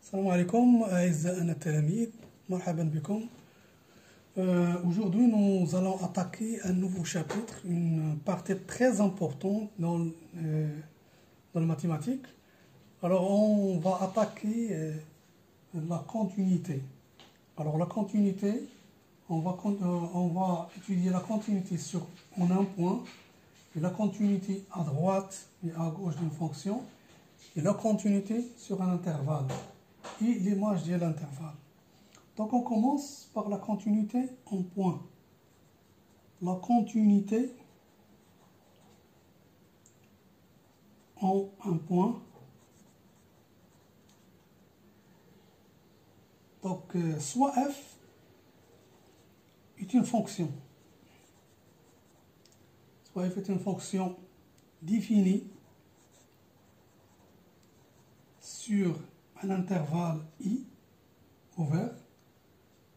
السلام عليكم أعزائنا التلاميذ، مرحبا بكم. Aujourd'hui, nous allons attaquer un nouveau chapitre, une partie très importante dans les mathématiques. Alors, on va attaquer la continuité. Alors, la continuité, on va étudier la continuité en un point, et la continuité à droite et à gauche d'une fonction, et la continuité sur un intervalle, et l'image de l'intervalle. Donc on commence par la continuité en point. La continuité en un point. Donc soit f est une fonction. Soit f est une fonction définie sur un intervalle i ouvert,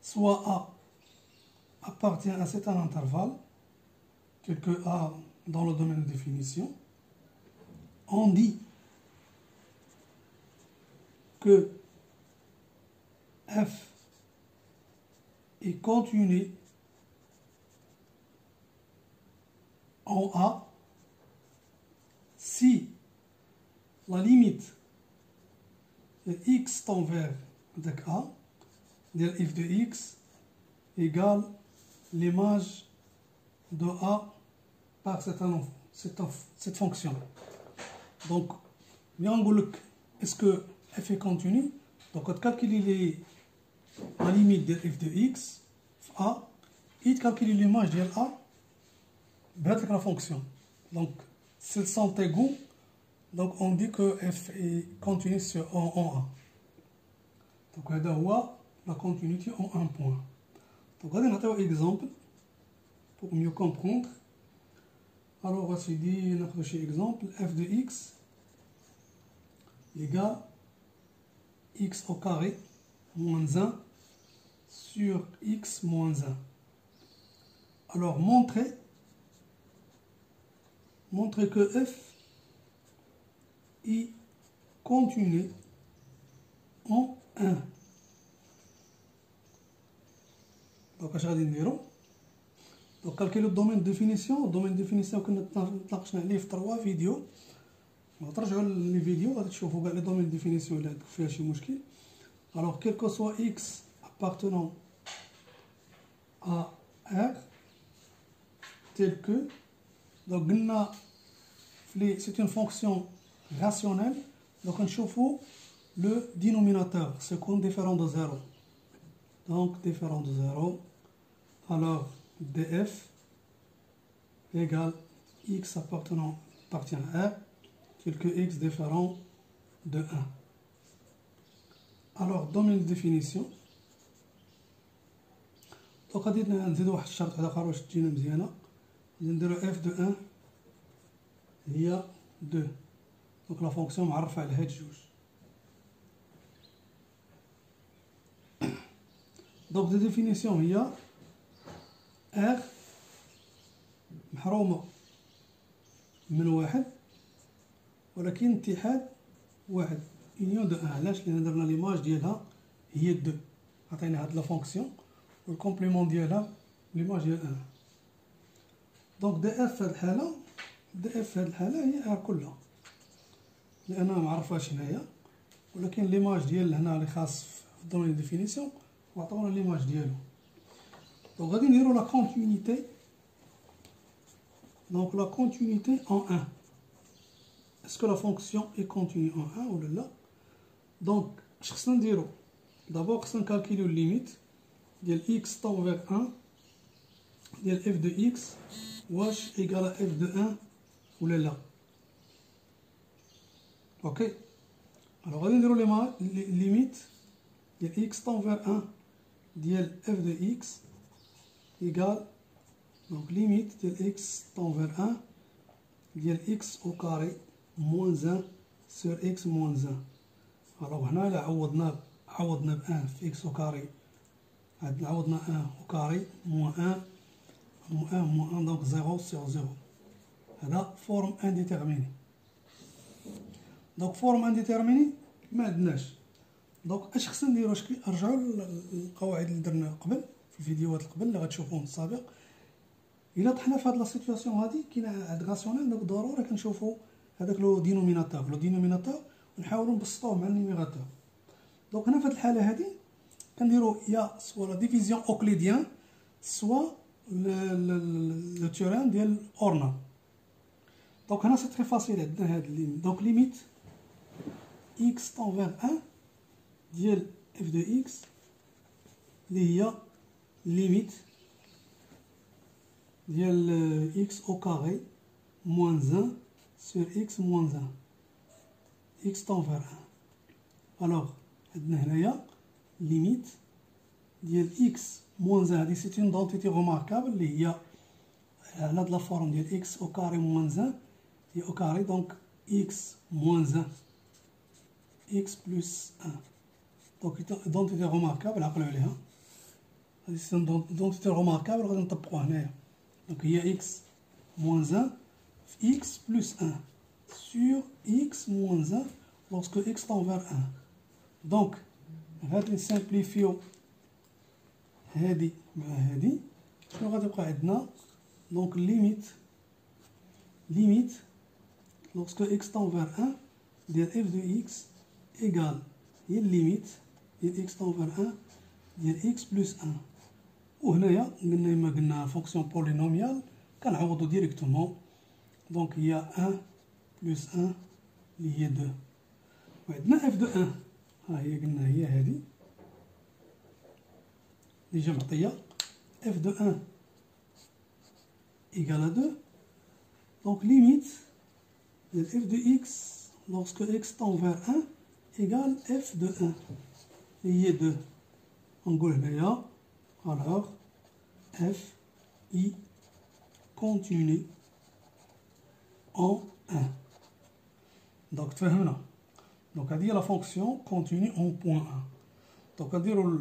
soit A appartient à cet intervalle, tel que A dans le domaine de définition. On dit que f est continu en A si la limite de x tend vers A, de f de x égale l'image de A par cette fonction. Donc, est-ce que f est continu? Donc, on calcule la limite de f de x, A, et calcule l'image de A avec la fonction. Donc, s'ils sont égaux, donc on dit que f est continu en A. Donc, on a la continuité en un point. Donc, on va un exemple pour mieux comprendre. Alors, on va dire notre exemple, f de x égale x au carré moins 1 sur x moins 1. Alors, montrer que f est continu en 1. Donc, je vais dire donc calculer le domaine de définition. Le domaine de définition que nous avons vu dans 3 vidéos. On va regarder les vidéos, on va voir le domaine de définition. Alors, quel que soit x appartenant à R, tel que, donc c'est une fonction rationnelle, donc on chauffe le dénominateur, ce qu'on différent de 0. Donc, différent de 0, alors df égale x appartient à R, tel que x différent de 1. Alors, domaine de définition. Donc, غادي نزيدو واحد الشرط هذا اخر باش تجينا مزيانه. نديرو f de 1 هي 2. Donc, la fonction معرفة على هاد جوج. Donc, de définition هي R محرومة من واحد ولكن اتحاد واحد union de 1. علاش؟ لأن درنا ليماج ديالها هي 2. عطينا هاد لا فونكسيون والكومبليمون ديالها ليماج ديال 1. دونك دي اف في هاد الحالة هي R كلها لأنها معرفاش هنايا، ولكن ليماج ديال هنا اللي خاص في الدومين دو ديفينيسيون وعطاونا ليماج ديالو. دونك غادي نديرو لا كونتينيتي. Donc la continuité en 1. Est-ce que la fonction est continue en 1 ou là? Donc, je vais dire d'abord je vais calculer la limite de x tend vers 1 de f de x wash égale à f de 1 ou là. Ok? Alors, on va dire la limite de x tend vers 1 de f de x égale, donc limite de x tend vers 1 de x au carré moins 1 sur x moins 1. Alors, هنا إلا عوضنا ب 1 في x au carré، عوضنا 1 au carré moins 1 moins 1 donc 0 sur 0. هذا forme indéterminée. Donc forme indéterminée ما عندناش. دونك اش خصنا نديرو؟ نرجعو للقواعد اللي درنا قبل في الفيديوهات قبل اللي غتشوفوهم السابق. الا طحنا في هاد لا سيتوياسيون هادي كاين عند غاسيونيل، دونك ضروري كنشوفو هذاك لو دينوميناتور ونحاولو نبسطوه مع النيميراتور. دونك هنا في هاد الحاله هادي كنديرو يا سوا لا ديفيزيون اوكليديان سوا لو تيوريم ديال اورنا. دونك هنا سي تري فاسيل، عندنا هاد الليميت. دونك ليميت اكس طون فيغ 1 ديال اف دو اكس اللي هي ليميت ديال اكس او كاري موان 1 سور اكس موان 1 اكس طون فيغ 1. الوغ عندنا هنايا ليميت ديال اكس موان 1، هادي سيت اون دونتيتي روماركابل اللي هي على هاد لا فورم ديال اكس او كاري موان 1 هي او كاري. دونك اكس موان 1 اكس بلس 1. دونك دونتيتي روماركابل عقلوا عليها، هادي سي دونتيتي روماركابل غادي نطبقوها هنايا. دونك هي اكس موان 1 في اكس بلس 1 سور اكس موان 1 لوrsque اكس طون فيغ 1. دونك غادي نسامبليفيو هادي مع هادي، شنو غادي يبقى عندنا؟ دونك ليميت لوrsque اكس طون فيغ 1 ديال اف دو اكس ايكال هي الليميت ديال اكس طون فيغ 1 ديال اكس بلس 1. وهنايا قلنا ما قلنا فونكسيون بولينوميال كنعوضو ديريكتومون. دونك هي 1 بلس 1 اللي هي 2. وعندنا اف دو 1 ها هي قلنا هي هادي اللي جا معطيه اف دو 1 ايكال 2. دونك ليميت ديال اف دو اكس لوrsque اكس طون فيغ 1 ايكال اف دو 1 اللي هي 2. نقول هنايا alors f i continue en 1. دونك تفهمنا. دونك هادي هي لا فونكسيون كونتيني اون بوان 1. دونك كنديرو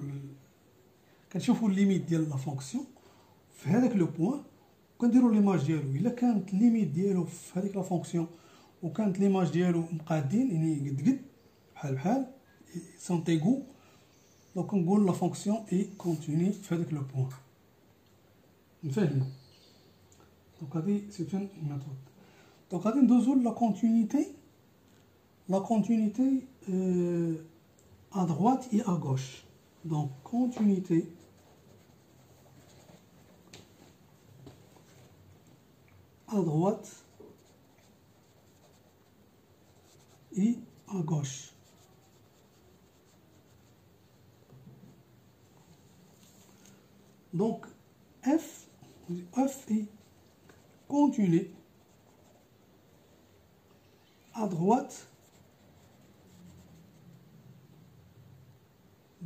كنشوفو الليميت ديال لا فونكسيون في هذاك لو بوان وكنديرو ليماج ديالو. الا كانت الليميت ديالو في هذيك لا فونكسيون وكانت ليماج ديالو مقادين يعني قد بحال سون ايغو، دونك نقول لا فونكسيون اي كونتيني في هذاك لو بوان. مفاهمين؟ دونك هادي سي اون ميثود. دونك غادي ندوزو لا كونتينيتي. La continuité à droite et à gauche. Donc, continuité à droite et à gauche. Donc, f est continue à droite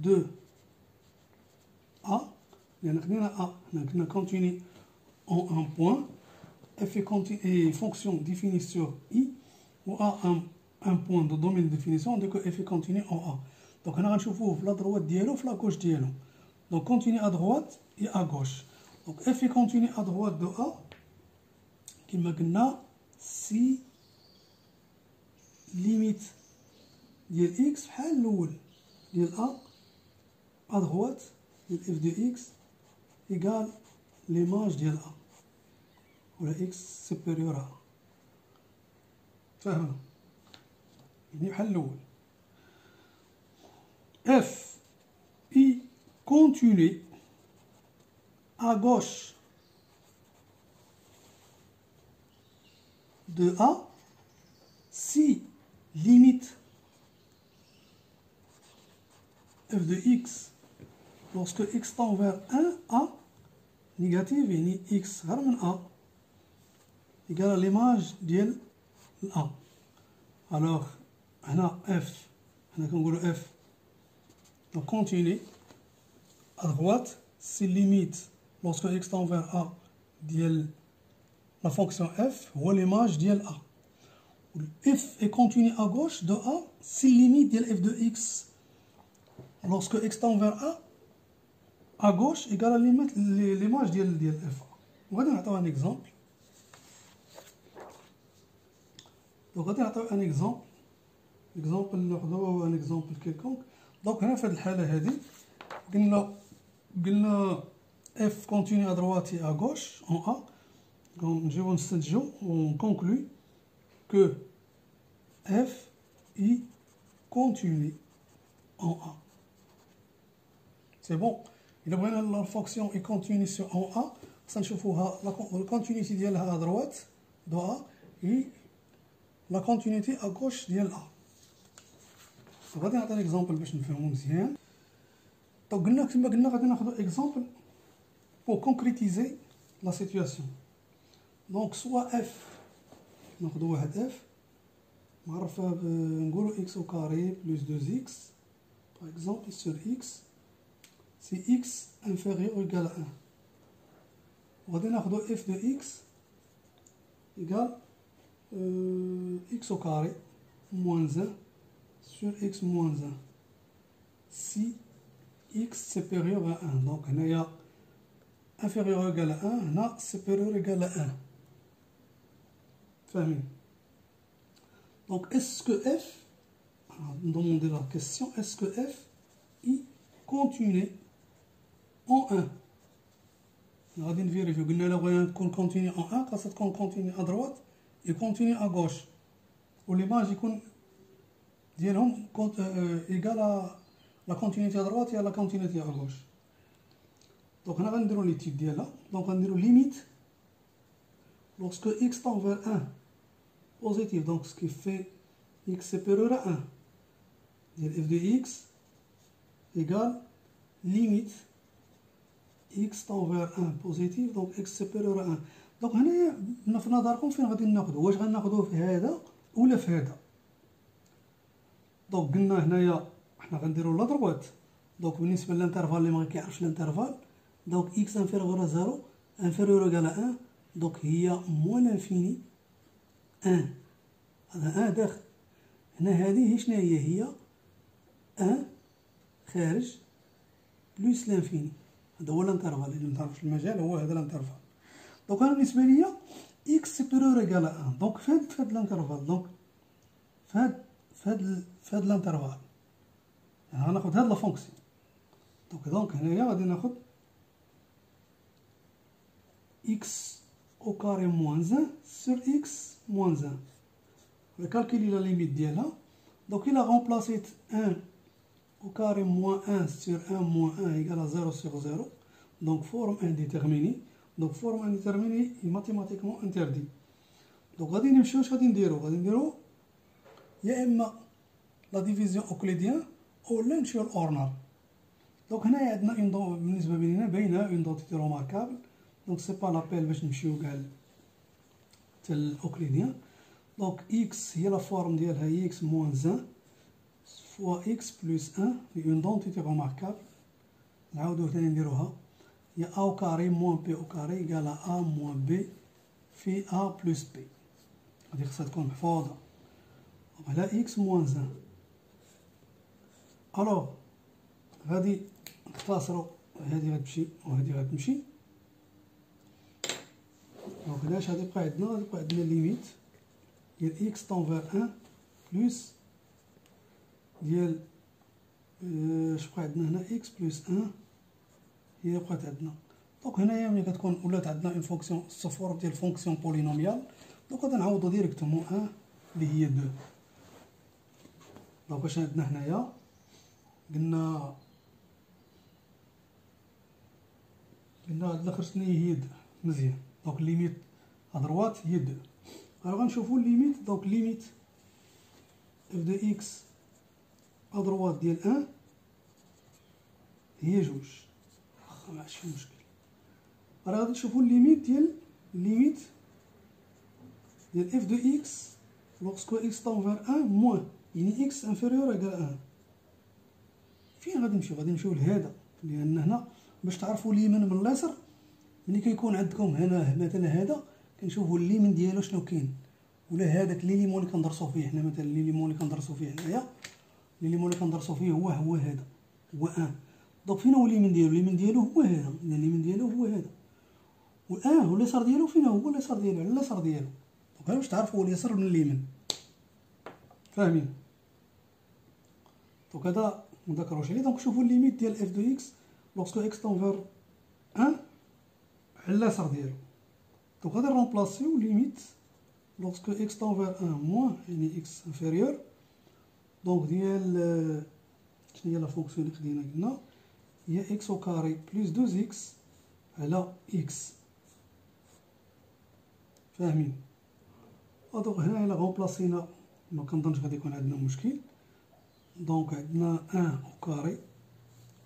de A, on continue en un point, f est fonction définie sur I, ou A un point de domaine de définition, donc f est continue en A. Donc on a نشوفوه في la droite ديالو في la gauche ديالو. Donc continue à droite et à gauche. Donc f est continue à droite de A, كما قلنا si limite ديال x بحال الأول ديال A à droite de f de x égale l'image de A ou la x supérieure à A. فهمنا؟ يعني بحال الأول f i continue à gauche de A si limite f de x lorsque x tend vers 1 A négative يعني x غير من A égale à l'image ديال A. alors هنا f هنا كنقولو f donc continue à droite si limite lorsque x tend vers A ديال la fonction f هو l'image ديال A. f est continue à gauche de A si limite ديال f de x lorsque x tend vers A à gauche égale à l'image ديال f. وغادي نعطيو ان اكزومبل. دونك غادي نعطيو ان اكزومبل ناخدو ان اكزومبل كيلكونك. دونك هنا في هذه الحالة هذه قلنا اف كونتيني ا دروات اي ا غوش اون ا، نجيو نستنتجو اون كونكلوي كو اف اي كونتيني اون ا. سي بون. إلا بغينا لا فونكسيون اي كونتيني سو اون ا، خصنا نشوفوها الكونتينيتي ديالها ا دروات دو ا اي لا كونتينيتي ا غوش ديال ا. غادي نعطي اكزومبل باش نفهمو مزيان. دونك قلنا كما قلنا غادي ناخدو اكزومبل pour concrétiser la situation. Donc soit f ناخدو واحد f معرفة نقولو x au carré plus 2x par exemple sur x si x inférieur ou égal à 1. وغادي ناخدو f de x égale x au carré moins 1 sur x moins 1 si x supérieur à 1. Donc هنايا inférieur ou égal à 1 هنا supérieur ou égal à 1. فاهمين؟ Donc est-ce que f, demander la question, est-ce que f est continu en 1? غادي نفيريفيو. قلنا لا بغينا تكون كونتيني en 1 خاصها تكون كونتيني à droite et كونتيني à gauche وليماج يكون ديالهم égal à la continuité à droite et à la continuité à gauche. Donc هنا غنديرو ليتيد ديالها. دونك غنديرو ليميت lorsque x tend vers 1 positif, donc ce qui fait x supérieur à 1 ديال f de x égale limite x tend vers 1 positif, donc x supérieur à 1. دونك هنايا في نظركم فين غادي ناخدو؟ واش غناخدوه في هذا ولا في هذا؟ دونك قلنا هنايا حنا غنديرو لا دروات. دونك بالنسبه للانترفال اللي ما كيعرفش الانترفال، دونك x inférieur à 0 inférieur égal à 1، دونك هي موان لانفيني 1. هذا 1 داخل هنا. هذه شنو هي 1 خارج بلوس لانفيني. هذا هو الانترفال اللي متعرفش المجال، هو هذا الانترفال. دونك انا بالنسبه ليا x supérieur égal à 1. دونك في هذا الانترفال، دونك في هذا الانترفال يعني غناخد هاد لا فونكسيون. دونك هنايا غادي ناخد x au carré moins 1 sur x moins 1. On va calculer la limite d'elle. Donc il a remplacé 1 au carré moins 1 sur 1 moins 1 égale à 0 sur 0. Donc forme indéterminée. Donc forme indéterminée est mathématiquement interdite. Donc غادي نمشيو واش غادي نديرو يا اما لا ديفيزيون اوكليديان او لا نمشيو لأورنر. دونك هنايا عندنا اون بالنسبه لينا باينه اون دونتيتي روماركابل. دونك سي با لابيل باش نمشيو كاع حتى الاوكليديان. دونك x هي لا فورم ديالها هي x moins 1 fois x plus 1 هي اون دونتيتي روماركابل. نعاودو ثاني نديروها هي a au carré moins b au carré égale à a moins b في a plus b. هادي خصها تكون محفوظة على x moins 1. الوغ غادي نختصرو، هادي غتمشي وهادي غتمشي. دونك هنا اش غادي يبقى عندنا؟ غادي يبقى عندنا ليميت ديال x طون فيغ 1 بلوس ديال اش بقى عندنا هنا x بلوس 1 هي بقات عندنا. دونك هنايا ملي كتكون ولات عندنا اون فونكسيون الصفور ديال فونكسيون بولينوميال، دونك غادي نعوضو ديريكتومون 1 اللي هي 2. دونك واش عندنا هنايا؟ قلنا عندنا خرجتنا هي 2 مزيان. دونك ليميت ادروات هي 2. غنشوفو الليميت. دونك ليميت اف دو اكس ادروات ديال 1 هي 2. واخا ماشي مشكل. راه غادي نشوفو الليميت ديال اف دو اكس لوغسكو اكس طون فيغ 1 موان يعني اكس انفيريور ايكال 1. فين غادي نمشيو؟ غادي نمشيو لهذا، لان هنا باش تعرفوا اليمين من اليسار ملي كيكون عندكم هنا مثلا هذا كنشوفوا اليمين ديالو شنو كاين، ولا هذاك لي ليمون اللي كندرسوا فيه حنا مثلا لي ليمون اللي كندرسوا فيه هنايا، لي ليمون اللي كندرسوا فيه هو هذا هو 1. دونك فين هو اليمين ديالو؟ اليمين ديالو هو هذا، اليمين ديالو هو هذا، و واليسار ديالو فين هو؟ اليسار ديالو على اليسار ديالو. دونك باش تعرفوا اليسار من اليمين، فاهمين؟ دونك هذا مذكروش عليه. دونك شوفوا الليميت ديال اف دو اكس لوغسكو اكس طون فير 1 على اليسار ديالو. دونك غادي نرومبلاسيو ليميت لوغسكو اكس طون فير 1 موان يعني اكس انفيريور. دونك ديال شنو هي لا فونكسيون اللي خدينا قلنا هي اكس او كاري بلس 2 اكس على اكس. فاهمين؟ دونك هنا الا غومبلاسينا ما كنظنش غادي يكون عندنا مشكل. دونك عندنا 1 او كاري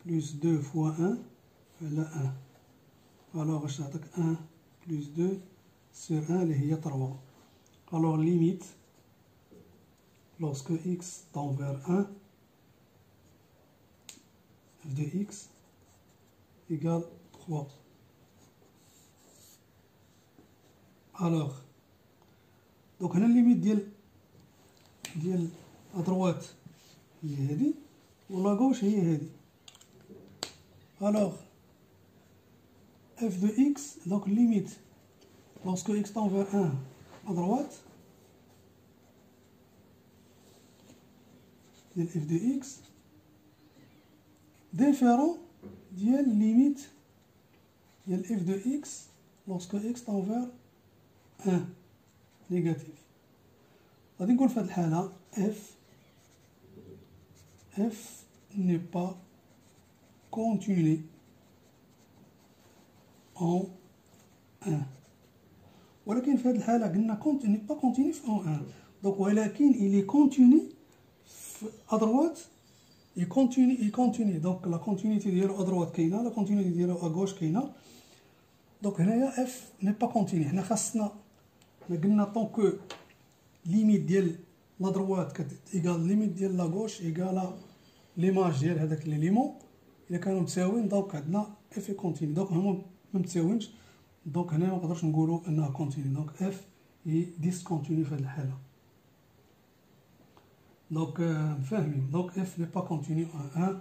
بلس 2 فوا 1 على 1. الوغ اش نعطيك 1 بلس 2 سور 1 اللي هي 3. الوغ ليميت lorsque x tend vers 1 f de x égale 3. الوغ دونك هنا الليميت ديال ادروات هي هادي ولا غوش هي هادي. الوغ f de x donc limite lorsque x tend vers 1 à droite ديال f de x différent ديال limite ديال f de x lorsque x tend vers 1 négatif. غادي نقول في هاد الحالة f n'est pas continu en 1. ولكن في هذه الحالة قلنا n'est pas continu en 1. donc ولكن il est continu à droite il continue donc la continuité ديالو à droite كاينة la continuité ديالو à gauche كاينة. donc هنايا f n'est pas continu. حنا خاصنا قلنا طونكو ليميت ديال لا دروات كتيكال ليميت ديال لا غوش ايكالا ليماج ديال هذاك ليليمون الا كانوا متساويين دونك عندنا اف كونتيني. دونك هما ما متساوينش دونك هنا ما نقدرش نقولوا انها كونتيني. دونك اف هي ديسكونتيني في هذه الحاله. دونك فاهمين؟ دونك اف ني با كونتيني ان 1